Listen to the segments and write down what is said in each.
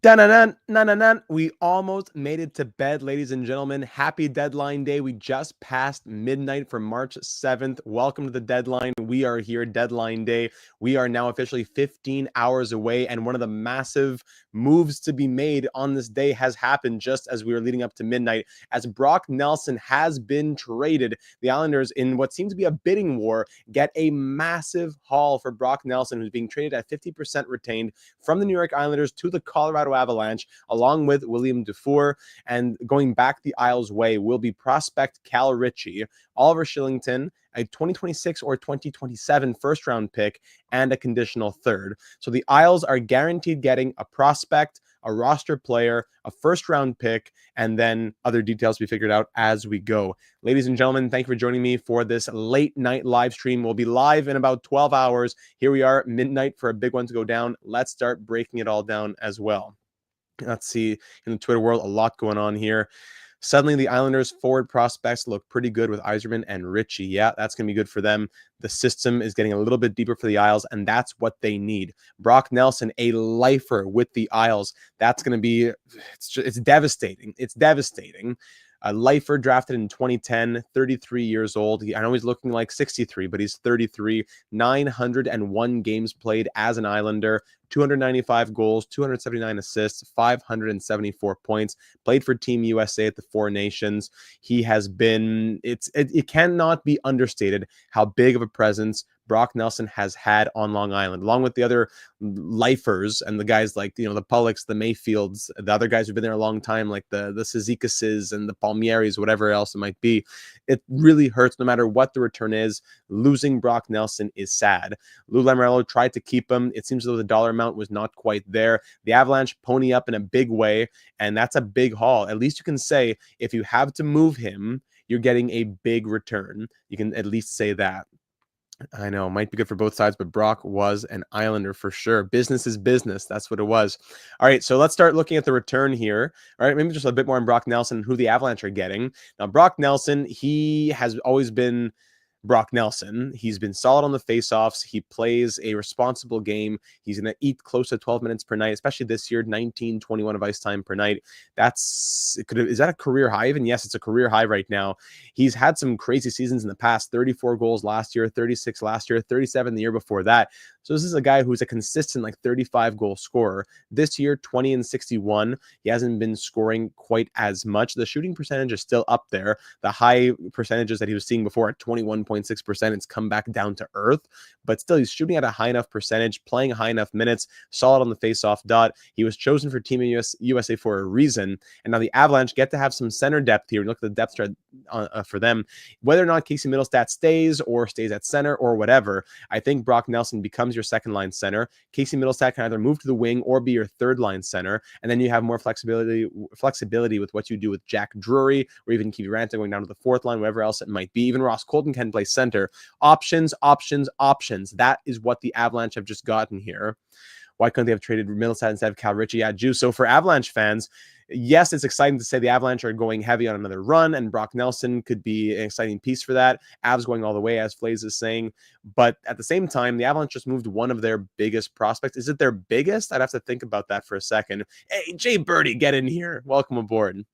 Dun-dun-dun, dun-dun-dun. We almost made it to bed, ladies and gentlemen. Happy deadline day. We just passed midnight for March 7th. Welcome to the deadline. We are here, deadline day. We are now officially 15 hours away, and one of the massive moves to be made on this day has happened just as we were leading up to midnight, as Brock Nelson has been traded. The Islanders, in what seems to be a bidding war, get a massive haul for Brock Nelson, who's being traded at 50% retained from the New York Islanders to the Colorado Avalanche, along with William Dufour. And going back the Isles way will be prospect Calum Ritchie, Oliver Kylington, a 2026 or 2027 first-round pick, and a conditional third. So the Isles are guaranteed getting a prospect, a roster player, a first-round pick, and then other details to be figured out as we go. Ladies and gentlemen, thank you for joining me for this late night live stream. We'll be live in about 12 hours. Here we are, midnight, for a big one to go down. Let's start breaking it all down as well. Let's see, in the Twitter world, a lot going on here. Suddenly, the Islanders' forward prospects look pretty good with Yzerman and Ritchie. Yeah, that's going to be good for them. The system is getting a little bit deeper for the Isles, and that's what they need. Brock Nelson, a lifer with the Isles. That's going to be, it's devastating. It's devastating. A lifer drafted in 2010, 33 years old. I know he's looking like 63, but he's 33. 901 games played as an Islander, 295 goals, 279 assists, 574 points. Played for Team USA at the Four Nations. He has been, it cannot be understated how big of a presence Brock Nelson has had on Long Island, along with the other lifers and the guys like, the Pullocks, the Mayfields, the other guys who've been there a long time, like the Cizicases and the Palmieris, whatever else it might be. It really hurts no matter what the return is. Losing Brock Nelson is sad. Lou Lamoriello tried to keep him. It seems as though the dollar amount was not quite there. The Avalanche pony up in a big way, and that's a big haul. At least you can say if you have to move him, you're getting a big return. You can at least say that. I know, might be good for both sides, but Brock was an Islander for sure. Business is business. That's what it was. All right, so let's start looking at the return here. All right, maybe just a bit more on Brock Nelson, who the Avalanche are getting. Now, Brock Nelson, he has always been Brock Nelson. He's been solid on the faceoffs. He plays a responsible game. He's going to eat close to 12 minutes per night, especially this year, 19-21 of ice time per night. Is that a career high even? Yes, it's a career high right now. He's had some crazy seasons in the past, 34 goals last year, 36 last year, 37 the year before that. So this is a guy who's a consistent 35 goal scorer. This year, 20 and 61. He hasn't been scoring quite as much. The shooting percentage is still up there. The high percentages that he was seeing before at 21.6%, it's come back down to earth. But still, he's shooting at a high enough percentage, playing high enough minutes, solid on the faceoff dot. He was chosen for Team USA for a reason. And now the Avalanche get to have some center depth here. Look at the depth chart for them. Whether or not Casey Middlestat stays at center or whatever, I think Brock Nelson becomes your second line center. Casey Middlestat can either move to the wing or be your third line center, and then you have more flexibility with what you do with Jack Drury, or even Keith Ranta going down to the fourth line, whatever else it might be. Even Ross Colton can play center. Options. That is what the Avalanche have just gotten here. Why couldn't they have traded Middlestat instead of Cal Ritchie at Juice? So for Avalanche fans, yes, it's exciting to say the Avalanche are going heavy on another run, and Brock Nelson could be an exciting piece for that. Avs going all the way, as Flays is saying. But at the same time, the Avalanche just moved one of their biggest prospects. Is it their biggest? I'd have to think about that for a second. Hey, Jay Birdie, get in here. Welcome aboard.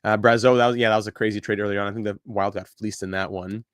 Brazeau, that was a crazy trade earlier on. I think the Wild got fleeced in that one.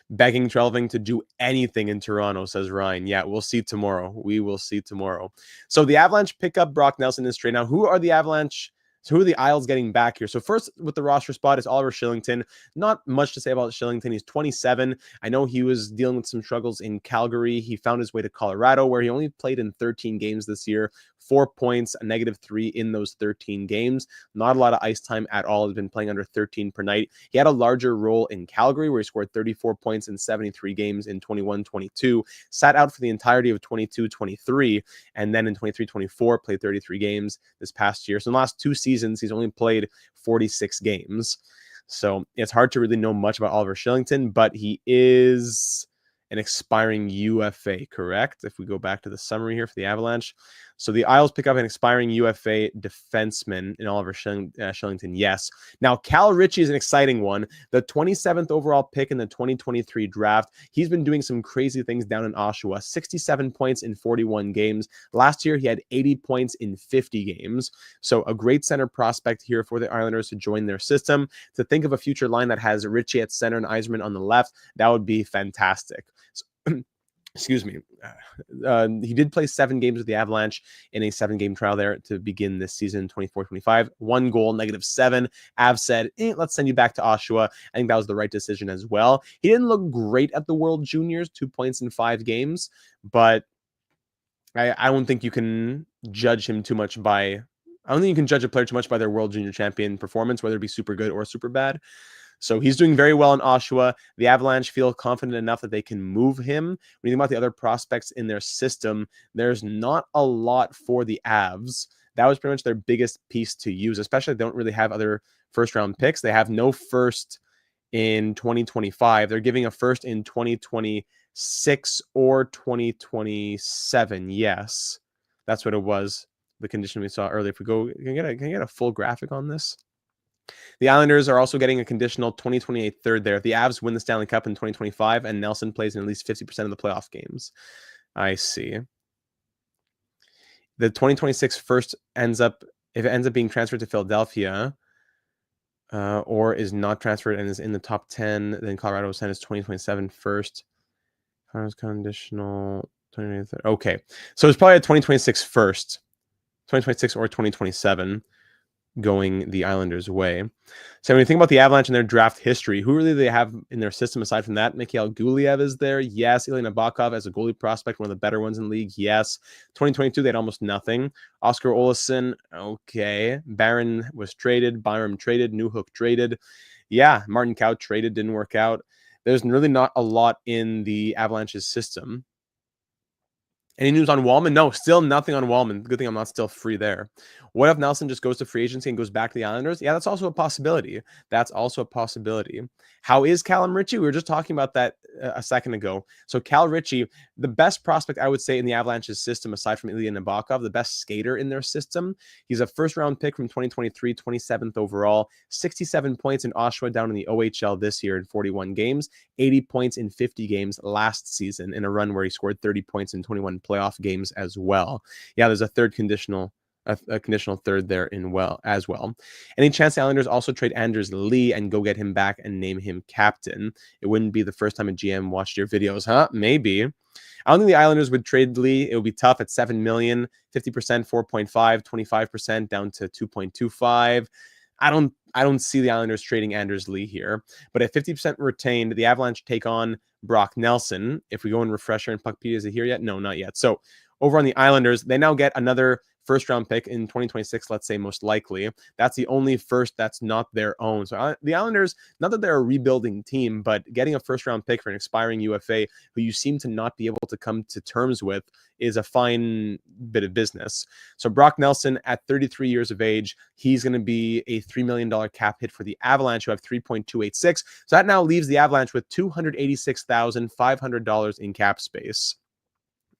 Begging Trelving to do anything in Toronto, says Ryan. Yeah, we'll see tomorrow. We will see tomorrow. So the Avalanche pick up Brock Nelson in this trade. Now, who are the Avalanche? So who are the Isles getting back here? So first with the roster spot is Oliver Kylington. Not much to say about Kylington. He's 27. I know he was dealing with some struggles in Calgary. He found his way to Colorado, where he only played in 13 games this year. 4 points, a -3 in those 13 games. Not a lot of ice time at all. He's been playing under 13 per night. He had a larger role in Calgary, where he scored 34 points in 73 games in 21-22. Sat out for the entirety of 22-23, and then in 23-24 played 33 games this past year. So in the last 2 seasons, he's only played 46 games. So it's hard to really know much about Oliver Kylington, but he is an expiring UFA, correct? If we go back to the summary here for the Avalanche. So the Isles pick up an expiring UFA defenseman in Oliver Kylington. Yes. Now, Calum Ritchie is an exciting one. The 27th overall pick in the 2023 draft. He's been doing some crazy things down in Oshawa. 67 points in 41 games. Last year, he had 80 points in 50 games. So a great center prospect here for the Islanders to join their system. To think of a future line that has Ritchie at center and Yzerman on the left, that would be fantastic. So, excuse me. He did play 7 games with the Avalanche in a 7-game trial there to begin this season, 24-25. 1 goal, -7. Av said, let's send you back to Oshawa. I think that was the right decision as well. He didn't look great at the World Juniors, 2 points in 5 games, but I don't think you can judge him too much by... I don't think you can judge a player too much by their World Junior Champion performance, whether it be super good or super bad. So he's doing very well in Oshawa. The Avalanche feel confident enough that they can move him. When you think about the other prospects in their system, there's not a lot for the Avs. That was pretty much their biggest piece to use, especially if they don't really have other first-round picks. They have no first in 2025. They're giving a first in 2026 or 2027. Yes, that's what it was, the condition we saw earlier. If we go, can I get a full graphic on this? The Islanders are also getting a conditional 2028 third there. If the Avs win the Stanley Cup in 2025 and Nelson plays in at least 50% of the playoff games. I see. The 2026 first ends up, if it ends up being transferred to Philadelphia, or is not transferred and is in the top 10, then Colorado will send his 2027 first. Conditional 2028. Okay. So it's probably a 2026 first. 2026 or 2027. Going the Islanders' way. So when you think about the Avalanche and their draft history, who really they have in their system aside from that? Mikhail Guliev is there. Yes. Ilya Nabokov as a goalie prospect, one of the better ones in the league. Yes. 2022, they had almost nothing. Oscar Olesen, okay. Barron was traded. Byram traded. Newhook traded. Yeah. Martin Kaut traded. Didn't work out. There's really not a lot in the Avalanche's system. Any news on Wallman? No, still nothing on Wallman. Good thing I'm not still free there. What if Nelson just goes to free agency and goes back to the Islanders? Yeah, that's also a possibility. That's also a possibility. How is Calum Ritchie? We were just talking about that a second ago. So Cal Ritchie, the best prospect, I would say, in the Avalanche's system, aside from Ilya Nabokov, the best skater in their system. He's a first-round pick from 2023, 27th overall, 67 points in Oshawa down in the OHL this year in 41 games, 80 points in 50 games last season in a run where he scored 30 points in 21 playoff games as well. Yeah, there's a third conditional, a conditional third there as well. Any chance the Islanders also trade Anders Lee and go get him back and name him captain? It wouldn't be the first time a GM watched your videos, huh? Maybe. I don't think the Islanders would trade Lee. It would be tough at $7 million, 50%, 4.5, 25% down to 2.25. I don't see the Islanders trading Anders Lee here. But at 50% retained, the Avalanche take on Brock Nelson. If we go in Refresher and Puckpedia, is it here yet? No, not yet. So over on the Islanders, they now get another first-round pick in 2026, let's say, most likely. That's the only first that's not their own. So the Islanders, not that they're a rebuilding team, but getting a first-round pick for an expiring UFA who you seem to not be able to come to terms with is a fine bit of business. So Brock Nelson, at 33 years of age, he's going to be a $3 million cap hit for the Avalanche, who have 3.286. So that now leaves the Avalanche with $286,500 in cap space.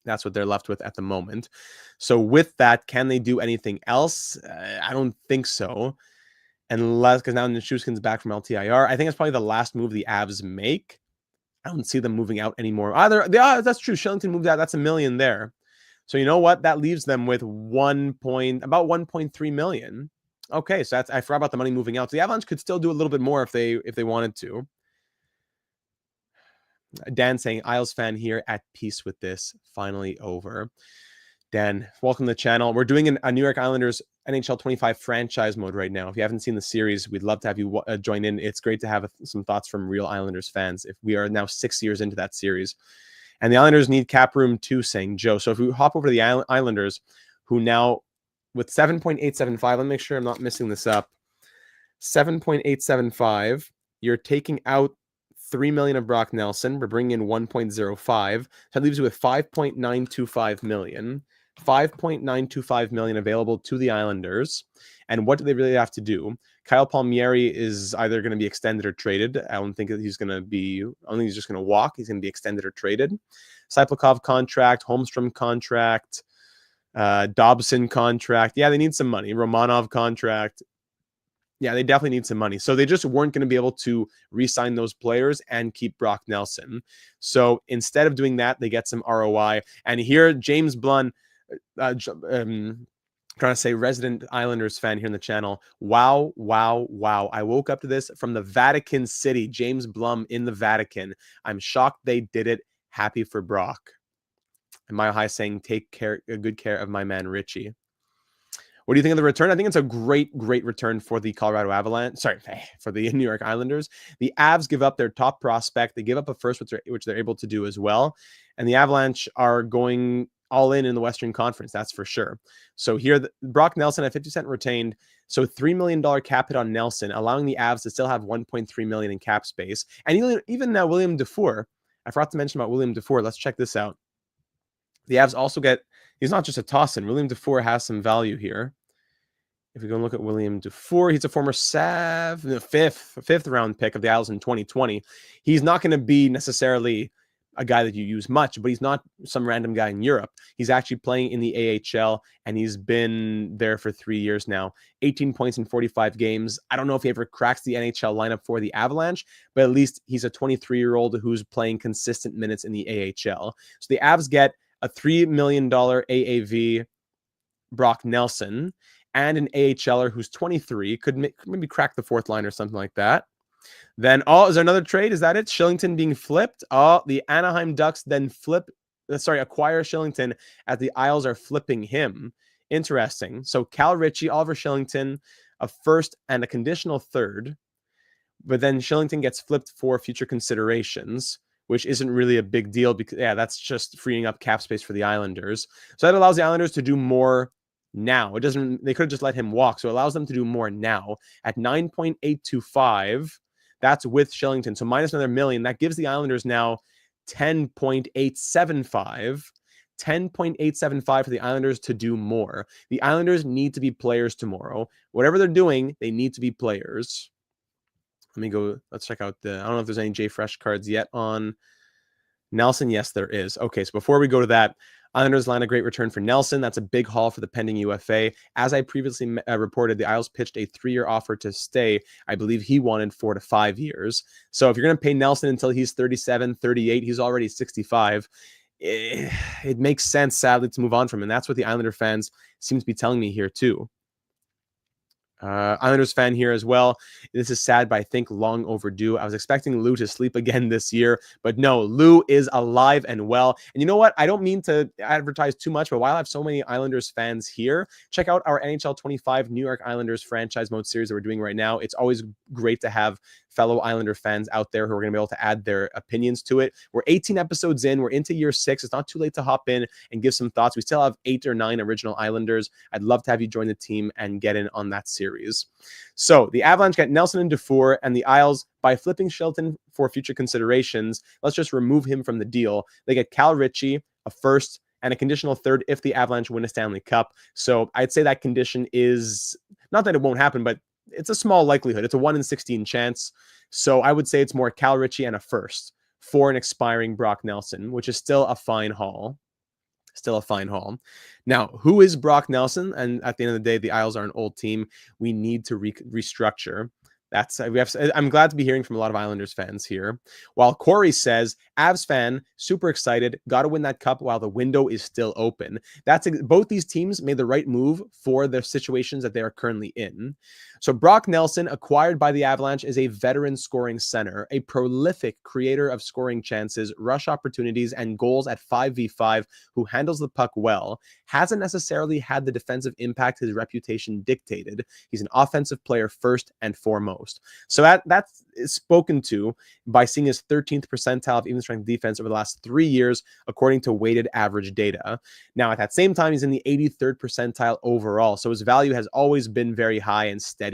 That's what they're left with at the moment. So with that, can they do anything else? I don't think so. Unless, because now Nichushkin's back from LTIR. I think it's probably the last move the Avs make. I don't see them moving out anymore. Either, that's true. Kylington moved out. That's $1 million there. So you know what? That leaves them with about 1.3 million. Okay, so I forgot about the money moving out. So the Avalanche could still do a little bit more if they wanted to. Dan saying, Isles fan here, at peace with this, finally over. Dan, welcome to the channel. We're doing a New York Islanders NHL 25 franchise mode right now. If you haven't seen the series, we'd love to have you join in. It's great to have some thoughts from real Islanders fans. If we are now 6 years into that series. And the Islanders need cap room too, saying Joe. So if we hop over to the Islanders, who now, with 7.875, let me make sure I'm not missing this up. 7.875, you're taking out $3 million of Brock Nelson. We're bringing in 1.05. That leaves you with 5.925 million. 5.925 million available to the Islanders. And what do they really have to do? Kyle Palmieri is either going to be extended or traded. I don't think he's going to be, I don't think he's just going to walk. He's going to be extended or traded. Cyplakov contract, Holmstrom contract. Dobson contract. Yeah, they need some money. Romanov contract. Yeah, they definitely need some money. So they just weren't going to be able to re-sign those players and keep Brock Nelson. So instead of doing that, they get some ROI. And here, James Blunt, trying to say resident Islanders fan here in the channel. Wow, wow, wow. I woke up to this from the Vatican City. James Blum in the Vatican. I'm shocked they did it. Happy for Brock. And Mile High saying, take good care of my man Ritchie. What do you think of the return? I think it's a great, great return for the Colorado Avalanche. Sorry, for the New York Islanders. The Avs give up their top prospect. They give up a first, which they're able to do as well. And the Avalanche are going all in the Western Conference, that's for sure. So here, Brock Nelson at 50% retained. So $3 million cap hit on Nelson, allowing the Avs to still have $1.3 million in cap space. And even now, William Dufour. I forgot to mention about William Dufour. Let's check this out. The Avs also get, he's not just a toss-in. William Dufour has some value here. If we go and look at William Dufour, he's a former fifth round pick of the Isles in 2020. He's not going to be necessarily a guy that you use much, but he's not some random guy in Europe. He's actually playing in the AHL, and he's been there for 3 years now. 18 points in 45 games. I don't know if he ever cracks the NHL lineup for the Avalanche, but at least he's a 23-year-old who's playing consistent minutes in the AHL. So the Avs get a $3 million AAV Brock Nelson and an AHLer who's 23, could maybe crack the fourth line or something like that. Then, is there another trade? Is that it? Kylington being flipped? The Anaheim Ducks then acquire Kylington as the Isles are flipping him. Interesting. So Cal Ritchie, Oliver Kylington, a first and a conditional third. But then Kylington gets flipped for future considerations, which isn't really a big deal because, that's just freeing up cap space for the Islanders. So that allows the Islanders to do more now. They could have just let him walk. So it allows them to do more now at 9.825. That's with Kylington. So minus another $1 million. That gives the Islanders now 10.875. 10.875 for the Islanders to do more. The Islanders need to be players tomorrow. Whatever they're doing, they need to be players. Let me go. Let's check out I don't know if there's any J Fresh cards yet on Nelson. Yes, there is. Okay, so before we go to that, Islanders land a great return for Nelson. That's a big haul for the pending UFA. As I previously reported, the Isles pitched a 3-year offer to stay. I believe he wanted 4 to 5 years. So if you're going to pay Nelson until he's 37, 38, he's already 65. It makes sense, sadly, to move on from him. And that's what the Islander fans seem to be telling me here, too. Islanders fan here as well. This is sad, but I think long overdue. I was expecting Lou to sleep again this year, but no, Lou is alive and well. And you know what? I don't mean to advertise too much, but while I have so many Islanders fans here, check out our NHL 25 New York Islanders franchise mode series that we're doing right now. It's always great to have fellow Islander fans out there who are going to be able to add their opinions to it. We're 18 episodes in. We're into year 6. It's not too late to hop in and give some thoughts. We still have 8 or 9 original Islanders. I'd love to have you join the team and get in on that series. So the Avalanche get Nelson and Dufour, and the Isles, by flipping Kylington for future considerations, let's just remove him from the deal. They get Cal Ritchie, a first, and a conditional third if the Avalanche win a Stanley Cup. So I'd say that condition is, not that it won't happen, but it's a small likelihood. It's a 1 in 16 chance. So I would say it's more Cal Ritchie and a first for an expiring Brock Nelson, which is still a fine haul. Still a fine haul. Now, who is Brock Nelson? And at the end of the day, the Isles are an old team. We need to restructure. I'm glad to be hearing from a lot of Islanders fans here. While Corey says, Avs fan, super excited, got to win that cup while the window is still open. Both these teams made the right move for the situations that they are currently in. So Brock Nelson, acquired by the Avalanche, is a veteran scoring center, a prolific creator of scoring chances, rush opportunities, and goals at 5v5, who handles the puck well. Hasn't necessarily had the defensive impact his reputation dictated. He's an offensive player first and foremost. So that's spoken to by seeing his 13th percentile of even strength defense over the last 3 years, according to weighted average data. Now, at that same time, he's in the 83rd percentile overall. So his value has always been very high and steady.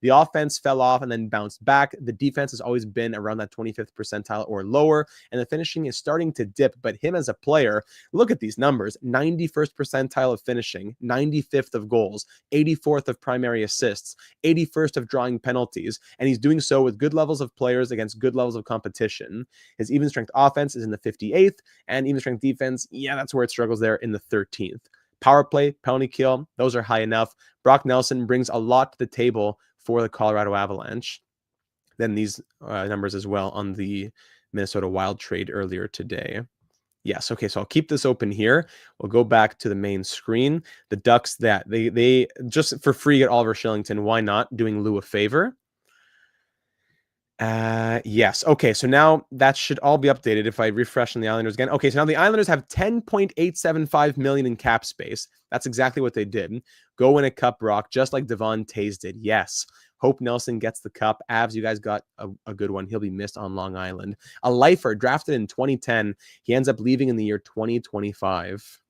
The offense fell off and then bounced back. The defense has always been around that 25th percentile or lower, and the finishing is starting to dip. But him as a player, look at these numbers: 91st percentile of finishing, 95th of goals, 84th of primary assists, 81st of drawing penalties, and he's doing so with good levels of players against good levels of competition. His even strength offense is in the 58th, and even strength defense, that's where it struggles there in the 13th. Power play, penalty kill, those are high enough. Brock Nelson brings a lot to the table for the Colorado Avalanche. Then these numbers as well on the Minnesota Wild trade earlier today. Yes. Okay. So I'll keep this open here. We'll go back to the main screen. The Ducks that they just for free get Oliver Kylington. Why not? Doing Lou a favor. Yes. Okay. So now that should all be updated if I refresh on the Islanders again. Okay. So now the Islanders have 10.875 million in cap space. That's exactly what they did. Go win a cup, Brock, just like Devon Toews did. Yes. Hope Nelson gets the cup. Avs, you guys got a good one. He'll be missed on Long Island. A lifer drafted in 2010. He ends up leaving in the year 2025.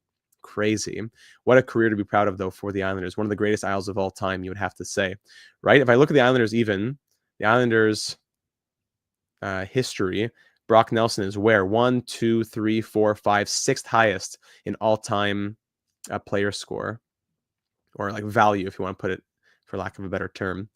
Crazy. What a career to be proud of, though, for the Islanders. One of the greatest Isles of all time, you would have to say. Right? If I look at the Islanders even, the Islanders history, Brock Nelson is where? 1, 2, 3, 4, 5, sixth highest in all-time player score. Or like value, if you want to put it for lack of a better term.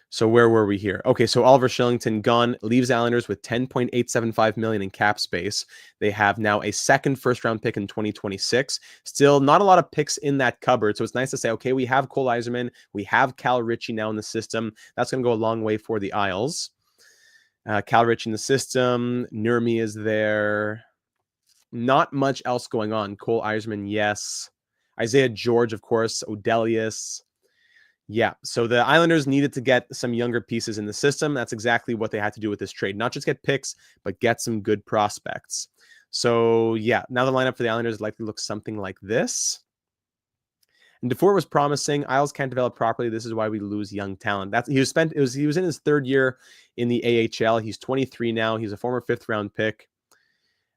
So where were we here? Okay, so Oliver Kylington gone, leaves Islanders with 10.875 million in cap space. They have now a second first-round pick in 2026. Still not a lot of picks in that cupboard, so it's nice to say, okay, we have Cole Yzerman, we have Cal Ritchie now in the system. That's going to go a long way for the Isles. Cal Ritchie in the system. Nurmi is there. Not much else going on. Cole Yzerman, yes. Isaiah George, of course. Odelius. Yeah, so the Islanders needed to get some younger pieces in the system. That's exactly what they had to do with this trade. Not just get picks, but get some good prospects. So yeah, now the lineup for the Islanders likely looks something like this. And Dufour was promising. Isles can't develop properly. This is why we lose young talent. He was in his third year in the AHL. He's 23 now. He's a former 5th round pick.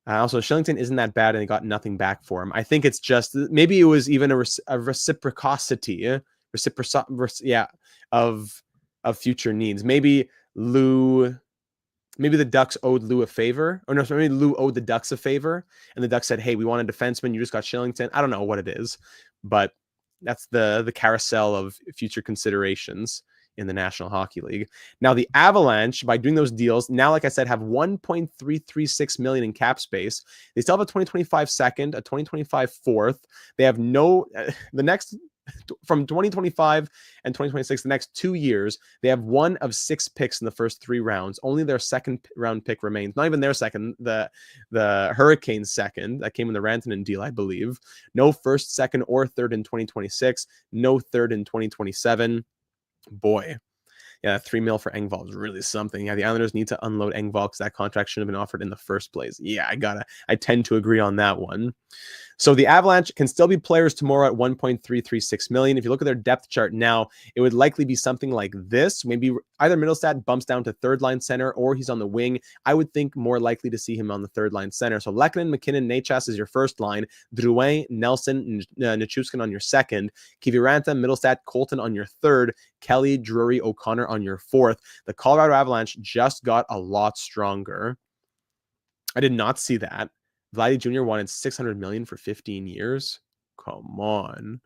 Also, Kylington isn't that bad, and they got nothing back for him. I think it's just maybe it was even a reciprocity. Of future needs. Maybe the Ducks owed Lou a favor. Or no, maybe Lou owed the Ducks a favor. And the Ducks said, hey, we want a defenseman. You just got Kylington. I don't know what it is. But that's the carousel of future considerations in the National Hockey League. Now, the Avalanche, by doing those deals, now, like I said, have 1.336 million in cap space. They still have a 2025 second, a 2025 fourth. They have from 2025 and 2026, the next 2 years, they have 1 of 6 picks in the first 3 rounds. Only their second round pick remains. Not even their second, the Hurricanes second that came in the Rantanen deal, I believe. No first, second, or third in 2026. No third in 2027. Boy. Yeah, $3 million for Engvall is really something. Yeah, the Islanders need to unload Engvall because that contract shouldn't have been offered in the first place. Yeah, I tend to agree on that one. So the Avalanche can still be players tomorrow at 1.336 million. If you look at their depth chart now, it would likely be something like this. Maybe either Middlestat bumps down to third line center or he's on the wing. I would think more likely to see him on the third line center. So Lehkonen, McKinnon, Nachas is your first line. Drouin, Nelson, Nichushkin on your second. Kiviranta, Middlestat, Colton on your third. Kelly, Drury, O'Connor on your fourth. The Colorado Avalanche just got a lot stronger. I did not see that. Vladdy Jr. wanted $600 million for 15 years. Come on.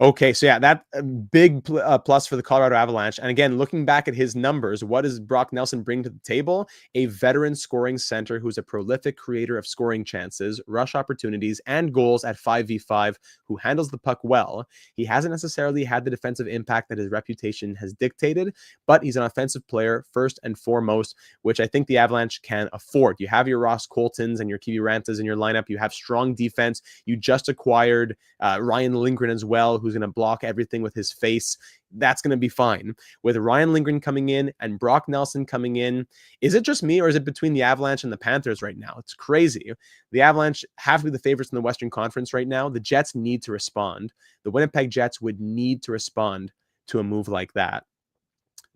Okay, so yeah, that big plus for the Colorado Avalanche. And again, looking back at his numbers, what does Brock Nelson bring to the table? A veteran scoring center who's a prolific creator of scoring chances, rush opportunities, and goals at 5v5, who handles the puck well. He hasn't necessarily had the defensive impact that his reputation has dictated, but he's an offensive player first and foremost, which I think the Avalanche can afford. You have your Ross Coltons and your Kivirantas in your lineup. You have strong defense. You just acquired Ryan Lindgren as well, who's going to block everything with his face. That's going to be fine. With Ryan Lindgren coming in and Brock Nelson coming in, is it just me or is it between the Avalanche and the Panthers right now? It's crazy. The Avalanche have to be the favorites in the Western Conference right now. The Jets need to respond. The Winnipeg Jets would need to respond to a move like that.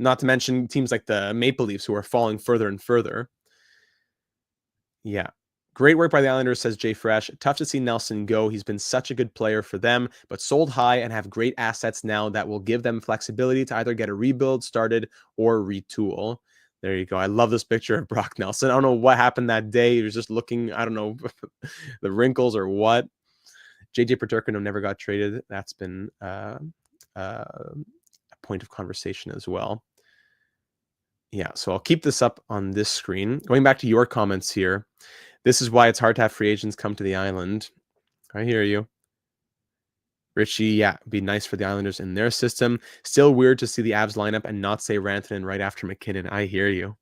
Not to mention teams like the Maple Leafs who are falling further and further. Yeah. Great work by the Islanders, says Jay Fresh. Tough to see Nelson go. He's been such a good player for them, but sold high and have great assets now that will give them flexibility to either get a rebuild started or retool. There you go. I love this picture of Brock Nelson. I don't know what happened that day. He was just looking, I don't know, the wrinkles or what. JJ Peterkin never got traded. That's been a point of conversation as well. Yeah, so I'll keep this up on this screen. Going back to your comments here. This is why it's hard to have free agents come to the island. I hear you. Ritchie, yeah, be nice for the Islanders in their system. Still weird to see the Avs lineup and not say Rantanen right after McKinnon. I hear you.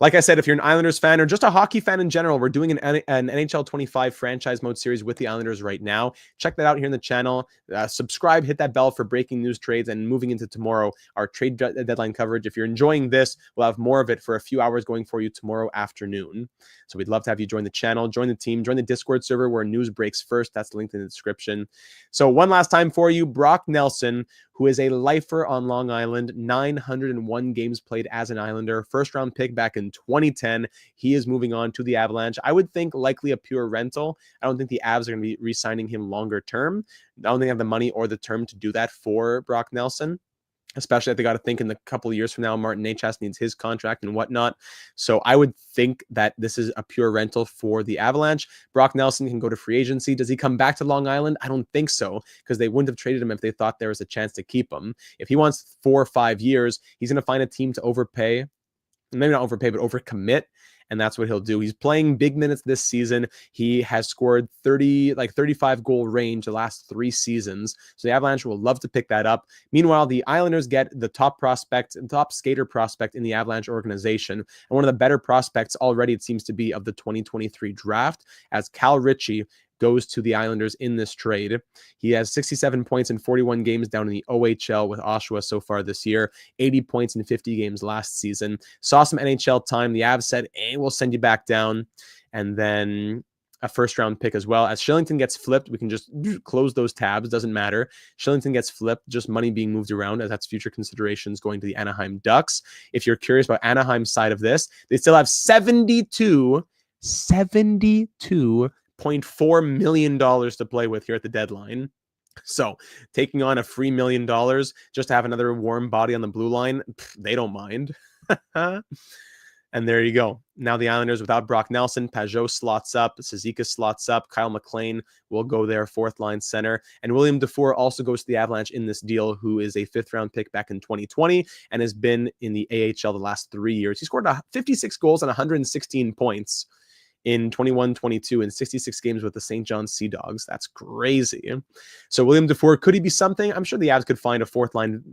Like I said, if you're an Islanders fan or just a hockey fan in general, we're doing an NHL 25 franchise mode series with the Islanders right now. Check that out here in the channel. Subscribe, hit that bell for breaking news trades, and moving into tomorrow, our trade deadline coverage. If you're enjoying this, we'll have more of it for a few hours going for you tomorrow afternoon. So we'd love to have you join the channel, join the team, join the Discord server where news breaks first. That's linked in the description. So one last time for you, Brock Nelson, who is a lifer on Long Island, 901 games played as an Islander, first-round pick back in 2010. He is moving on to the Avalanche. I would think likely a pure rental. I don't think the Avs are going to be re-signing him longer term. I don't think they have the money or the term to do that for Brock Nelson. Especially if they got to think in the couple of years from now, Martin Necas needs his contract and whatnot. So I would think that this is a pure rental for the Avalanche. Brock Nelson can go to free agency. Does he come back to Long Island? I don't think so, because they wouldn't have traded him if they thought there was a chance to keep him. If he wants 4 or 5 years, he's going to find a team to overpay. Maybe not overpay, but overcommit. And that's what he'll do. He's playing big minutes this season. He has scored 35 goal range the last 3 seasons. So the Avalanche will love to pick that up. Meanwhile, the Islanders get the top prospect and top skater prospect in the Avalanche organization. And one of the better prospects already, it seems to be, of the 2023 draft, as Calum Ritchie goes to the Islanders in this trade. He has 67 points in 41 games down in the OHL with Oshawa so far this year, 80 points in 50 games last season. Saw some NHL time. The Avs said, we'll send you back down. And then a first-round pick as well. As Kylington gets flipped, we can just close those tabs. Doesn't matter. Kylington gets flipped, just money being moved around, as that's future considerations going to the Anaheim Ducks. If you're curious about Anaheim's side of this, they still have $72.4 million to play with here at the deadline. So taking on a free $1 million just to have another warm body on the blue line, they don't mind. And there you go. Now the Islanders without Brock Nelson, Pajot slots up, Sazika slots up, Kyle McLean will go there, 4th line center. And William Dufour also goes to the Avalanche in this deal, who is a 5th-round pick back in 2020 and has been in the AHL the last 3 years. He scored 56 goals and 116 points in 21-22 in 66 games with the St. John's Sea Dogs. That's crazy. So William Dufour, could he be something? I'm sure the Avs could find a 4th-line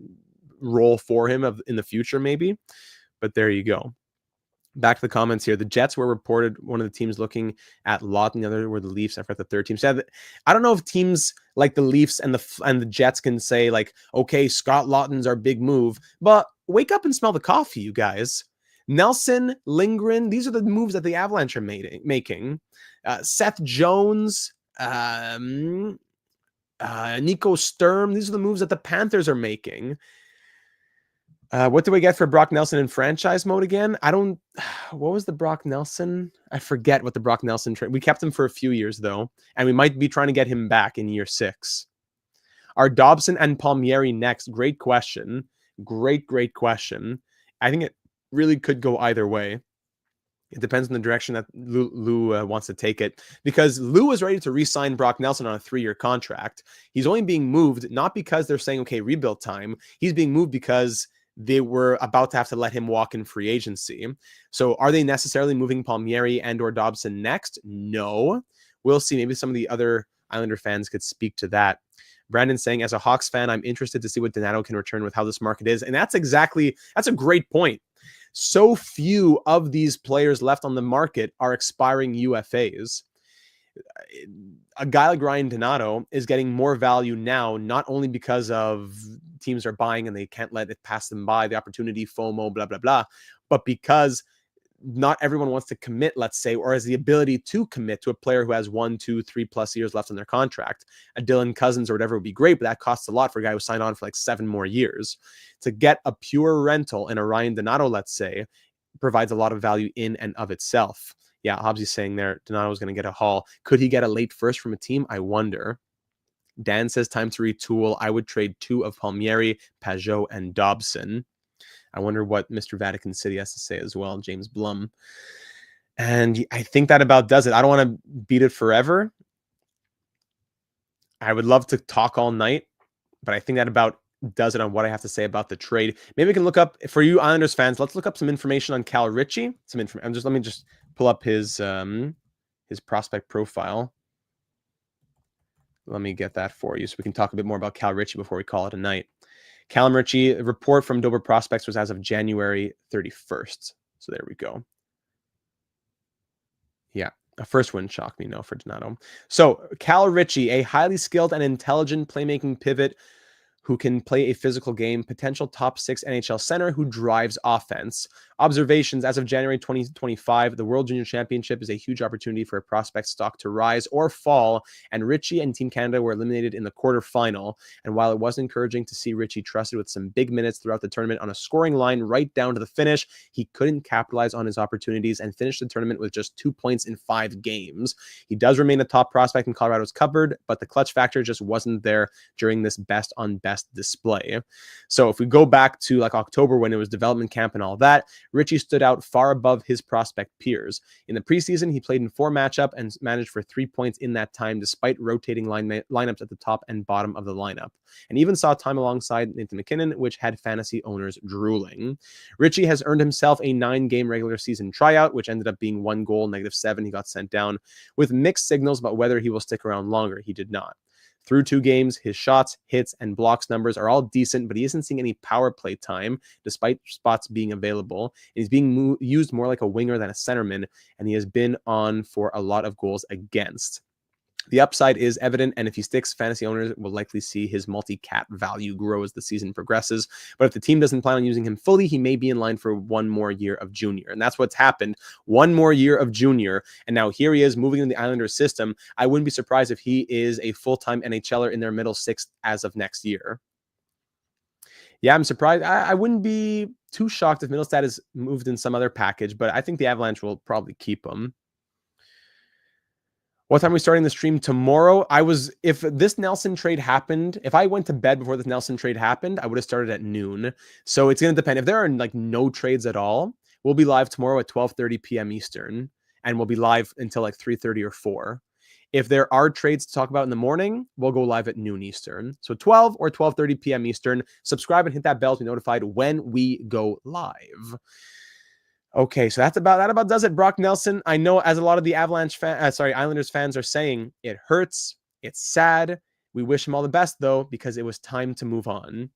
role for him in the future, maybe. But there you go. Back to the comments here. The Jets were reported one of the teams looking at Lawton. The other were the Leafs. I forgot the third team. So I don't know if teams like the Leafs and the Jets can say, like, okay, Scott Lawton's our big move. But wake up and smell the coffee, you guys. Nelson, Lindgren, these are the moves that the Avalanche are making. Seth Jones, Nico Sturm, these are the moves that the Panthers are making. What do we get for Brock Nelson in franchise mode again? What was the Brock Nelson? I forget what the Brock Nelson trade. We kept him for a few years, though, and we might be trying to get him back in year 6. Are Dobson and Palmieri next? Great question. Great question. I think it really could go either way. It depends on the direction that Lou wants to take it, because Lou is ready to re-sign Brock Nelson on a 3-year contract. He's only being moved not because they're saying, okay, rebuild time. He's being moved because they were about to have to let him walk in free agency. So are they necessarily moving Palmieri and or Dobson next? No. We'll see. Maybe some of the other Islander fans could speak to that. Brandon saying, as a Hawks fan, I'm interested to see what Donato can return with how this market is. And that's a great point. So few of these players left on the market are expiring UFAs. A guy like Ryan Donato is getting more value now, not only because of teams are buying and they can't let it pass them by, the opportunity, FOMO, blah, blah, blah, but because not everyone wants to commit, let's say, or has the ability to commit to a player who has 1, 2, 3+ years left on their contract. A Dylan Cousins or whatever would be great, but that costs a lot for a guy who signed on for like 7 more years. To get a pure rental in a Ryan Donato, let's say, provides a lot of value in and of itself. Yeah, Hobbsy's saying there, Donato is going to get a haul. Could he get a late first from a team? I wonder. Dan says, time to retool. I would trade 2 of Palmieri, Pajot, and Dobson. I wonder what Mr. Vatican City has to say as well, James Blum. And I think that about does it. I don't want to beat it forever. I would love to talk all night, but I think that about does it on what I have to say about the trade. Maybe we can look up, for you Islanders fans, let's look up some information on Calum Ritchie. Some information. Let me just pull up his prospect profile. Let me get that for you so we can talk a bit more about Cal Ritchie before we call it a night. Calum Ritchie, a report from Dover Prospects was as of January 31st. So there we go. Yeah. A first wouldn't shock me, no, for Donato. So Cal Ritchie, a highly skilled and intelligent playmaking pivot who can play a physical game, potential top 6 NHL center who drives offense. Observations as of January 2025, the World Junior Championship is a huge opportunity for a prospect stock to rise or fall, and Ritchie and Team Canada were eliminated in the quarterfinal. And while it was encouraging to see Ritchie trusted with some big minutes throughout the tournament on a scoring line right down to the finish, he couldn't capitalize on his opportunities and finished the tournament with just 2 points in 5 games. He does remain a top prospect in Colorado's cupboard, but the clutch factor just wasn't there during this best on best display. So if we go back to like October when it was development camp and all that, Ritchie stood out far above his prospect peers. In the preseason, he played in 4 matchups and managed for 3 points in that time, despite rotating lineups at the top and bottom of the lineup. And even saw time alongside Nathan MacKinnon, which had fantasy owners drooling. Ritchie has earned himself a 9-game regular season tryout, which ended up being 1 goal, -7. He got sent down with mixed signals about whether he will stick around longer. He did not. Through 2 games, his shots, hits, and blocks numbers are all decent, but he isn't seeing any power play time, despite spots being available. And he's being used more like a winger than a centerman, and he has been on for a lot of goals against. The upside is evident, and if he sticks, fantasy owners will likely see his multi-cat value grow as the season progresses. But if the team doesn't plan on using him fully, he may be in line for 1 more year of junior. And that's what's happened. 1 more year of junior, and now here he is moving in the Islanders system. I wouldn't be surprised if he is a full-time NHLer in their middle 6 as of next year. Yeah, I'm surprised. I wouldn't be too shocked if Middlestad is moved in some other package, but I think the Avalanche will probably keep him. What time are we starting the stream tomorrow? If this Nelson trade happened, if I went to bed before this Nelson trade happened, I would have started at noon. So it's going to depend. If there are like no trades at all, we'll be live tomorrow at 12:30 p.m. Eastern, and we'll be live until like 3:30 or 4. If there are trades to talk about in the morning, we'll go live at noon Eastern. So 12 or 12:30 p.m. Eastern. Subscribe and hit that bell to be notified when we go live. Okay, so that about does it. Brock Nelson. I know, as a lot of the Islanders fans are saying, it hurts. It's sad. We wish him all the best, though, because it was time to move on.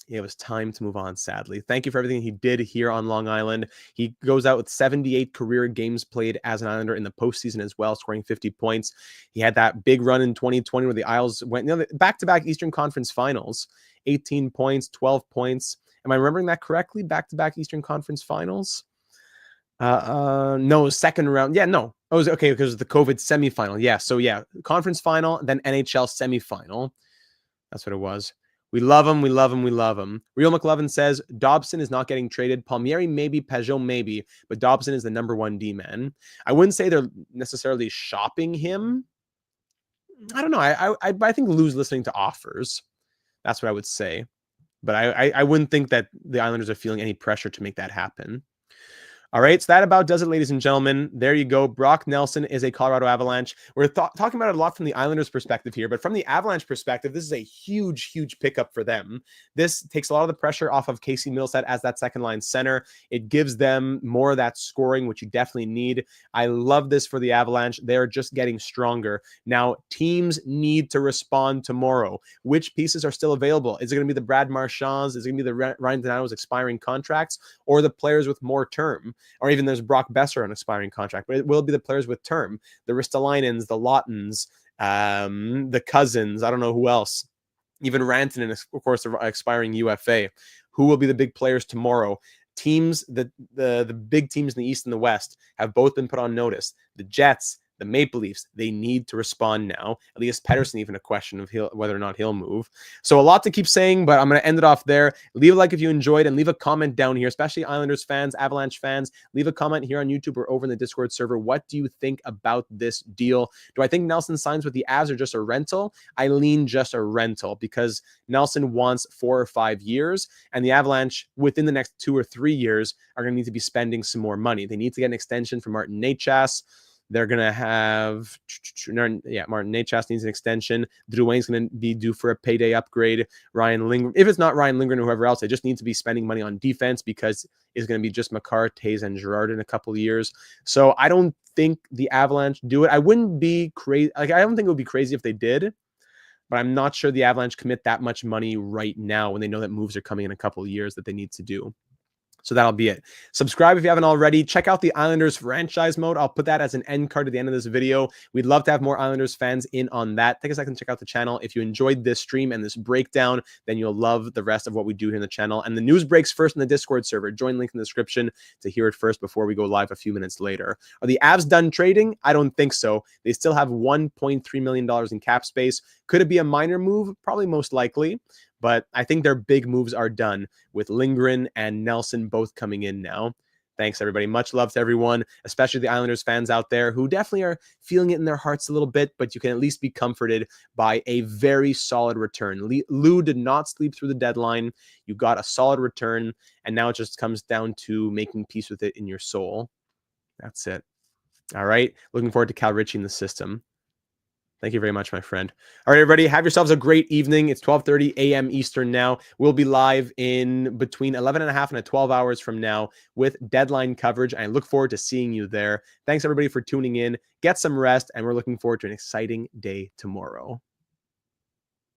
It was time to move on, sadly. Thank you for everything he did here on Long Island. He goes out with 78 career games played as an Islander in the postseason as well, scoring 50 points. He had that big run in 2020 where the Isles went back-to-back Eastern Conference Finals, 18 points, 12 points. Am I remembering that correctly? Back-to-back Eastern Conference Finals? No, second round. Yeah, no. It was okay because the COVID semifinal. Yeah, so yeah, conference final, then NHL semifinal. That's what it was. We love him. We love him. We love him. Real McLovin says Dobson is not getting traded. Palmieri maybe, Peugeot maybe, but Dobson is the number 1 D-man. I wouldn't say they're necessarily shopping him. I don't know. I think Lou's listening to offers. That's what I would say. But I wouldn't think that the Islanders are feeling any pressure to make that happen. All right, so that about does it, ladies and gentlemen. There you go. Brock Nelson is a Colorado Avalanche. We're talking about it a lot from the Islanders' perspective here, but from the Avalanche perspective, this is a huge, huge pickup for them. This takes a lot of the pressure off of Casey Middlestad as that second-line center. It gives them more of that scoring, which you definitely need. I love this for the Avalanche. They're just getting stronger. Now, teams need to respond tomorrow. Which pieces are still available? Is it going to be the Brad Marchands? Is it going to be the Ryan Donato's expiring contracts? Or the players with more term? Or even there's Brock Besser on expiring contract, but it will be the players with term, the Ristolainens, the Lautens, the Cousins. I don't know who else. Even Rantanen, of course, the expiring UFA. Who will be the big players tomorrow? Teams, the big teams in the East and the West have both been put on notice. The Jets, the Maple Leafs, they need to respond now. Elias Pettersson, even a question of whether or not he'll move. So a lot to keep saying, but I'm going to end it off there. Leave a like if you enjoyed and leave a comment down here, especially Islanders fans, Avalanche fans. Leave a comment here on YouTube or over in the Discord server. What do you think about this deal? Do I think Nelson signs with the Avs or just a rental? I lean just a rental because Nelson wants 4 or 5 years, and the Avalanche, within the next 2 or 3 years, are going to need to be spending some more money. They need to get an extension for Martin Necas. They're going to have, Martin Necas needs an extension. Drouin's going to be due for a payday upgrade. Ryan Lindgren, if it's not Ryan Lindgren or whoever else, they just need to be spending money on defense because it's going to be just Makar, Taze, and Girard in a couple of years. So I don't think the Avalanche do it. I wouldn't be crazy. I don't think it would be crazy if they did. but I'm not sure the Avalanche commit that much money right now when they know that moves are coming in a couple of years that they need to do. So that'll be it. Subscribe if you haven't already. Check out the Islanders franchise mode. I'll put that as an end card at the end of this video. We'd love to have more Islanders fans in on that. Take a second to check out the channel. If you enjoyed this stream and this breakdown, then you'll love the rest of what we do here in the channel. And the news breaks first in the Discord server. Join link in the description to hear it first before we go live a few minutes later. Are the Avs done trading? I don't think so. They still have $1.3 million in cap space. Could it be a minor move? Probably most likely. But I think their big moves are done with Lindgren and Nelson both coming in now. Thanks, everybody. Much love to everyone, especially the Islanders fans out there who definitely are feeling it in their hearts a little bit, but you can at least be comforted by a very solid return. Lou did not sleep through the deadline. You got a solid return, and now it just comes down to making peace with it in your soul. That's it. All right. Looking forward to Calum Ritchie in the system. Thank you very much, my friend. All right, everybody, have yourselves a great evening. It's 12:30 a.m. Eastern now. We'll be live in between 11 and a half and 12 hours from now with deadline coverage. And I look forward to seeing you there. Thanks, everybody, for tuning in. Get some rest, and we're looking forward to an exciting day tomorrow.